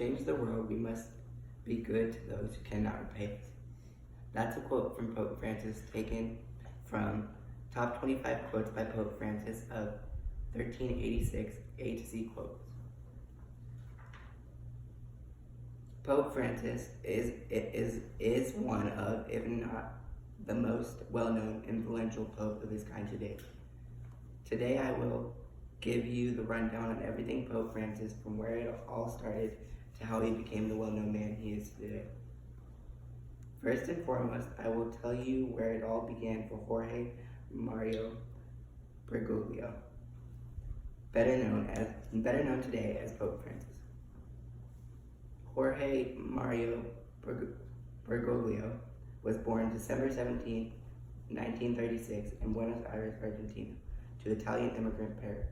change the world, we must be good to those who cannot repay us. That's a quote from Pope Francis, taken from Top 25 Quotes by Pope Francis of 1386 A to Z quotes. Pope Francis is one of, if not the most well-known, influential pope of his kind today. Today I will give you the rundown on everything Pope Francis, from where it all started to how he became the well-known man he is today. First and foremost, I will tell you where it all began for Jorge Mario Bergoglio, better known today as Pope Francis. Jorge Mario Bergoglio was born December 17, 1936 in Buenos Aires, Argentina, to Italian immigrant parents.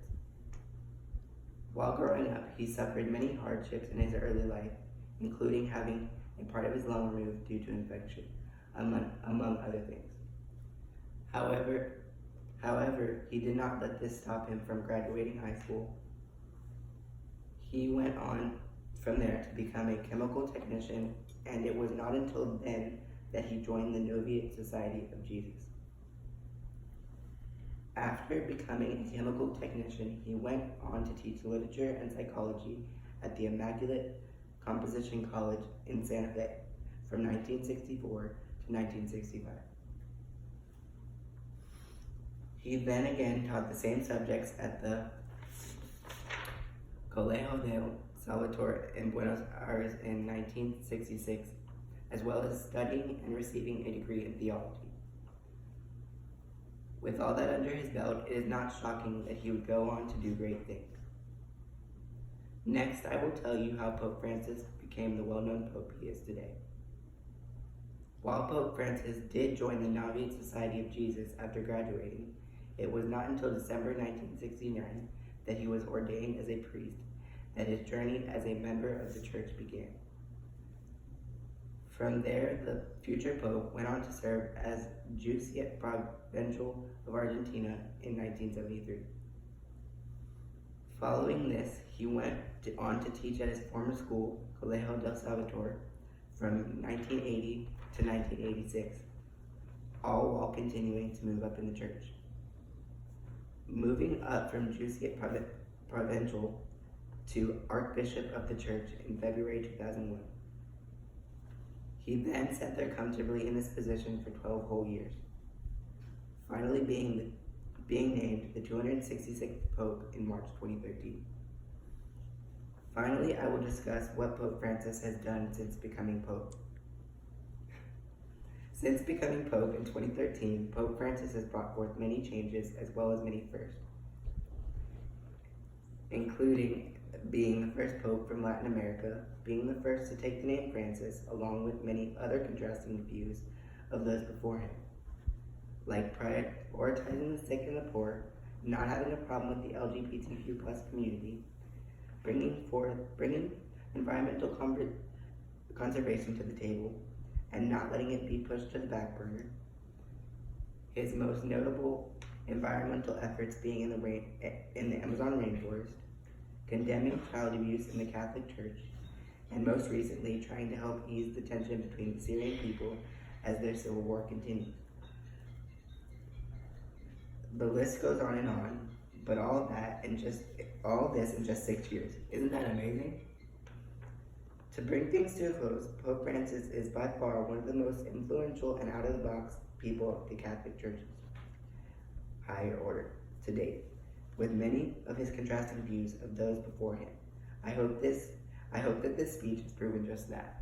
While growing up, he suffered many hardships in his early life, including having a part of his lung removed due to infection, among other things. However, he did not let this stop him from graduating high school. He went on from there to become a chemical technician, and it was not until then that he joined the Novitiate Society of Jesus. After becoming a chemical technician, he went on to teach literature and psychology at the Immaculate Composition College in Santa Fe from 1964 to 1965. He then again taught the same subjects at the Colegio del Salvador in Buenos Aires in 1966, as well as studying and receiving a degree in theology. With all that under his belt, it is not shocking that he would go on to do great things. Next, I will tell you how Pope Francis became the well-known pope he is today. While Pope Francis did join the Novitiate Society of Jesus after graduating, it was not until December 1969 that he was ordained as a priest that his journey as a member of the church began. From there, the future pope went on to serve as Jesuit Provincial of Argentina in 1973. Following this, he went on to teach at his former school, Colegio del Salvador, from 1980 to 1986, all while continuing to move up in the church. Moving up from Jesuit Provincial to Archbishop of the church in February 2001. He then sat there comfortably in this position for 12 whole years, finally being named the 266th Pope in March 2013. Finally, I will discuss what Pope Francis has done since becoming Pope. Since becoming Pope in 2013, Pope Francis has brought forth many changes as well as many firsts, including being the first Pope from Latin America, being the first to take the name Francis, along with many other contrasting views of those before him, like prioritizing the sick and the poor, not having a problem with the LGBTQ plus community, bringing environmental conservation to the table, and not letting it be pushed to the back burner. His most notable environmental efforts being in the Amazon rainforest, condemning child abuse in the Catholic Church, and most recently trying to help ease the tension between the Syrian people as their civil war continues. The list goes on, but all this in just 6 years. Isn't that amazing? To bring things to a close, Pope Francis is by far one of the most influential and out-of-the-box people of the Catholic Church's higher order to date, with many of his contrasting views of those before him. I hope that this speech has proven just that.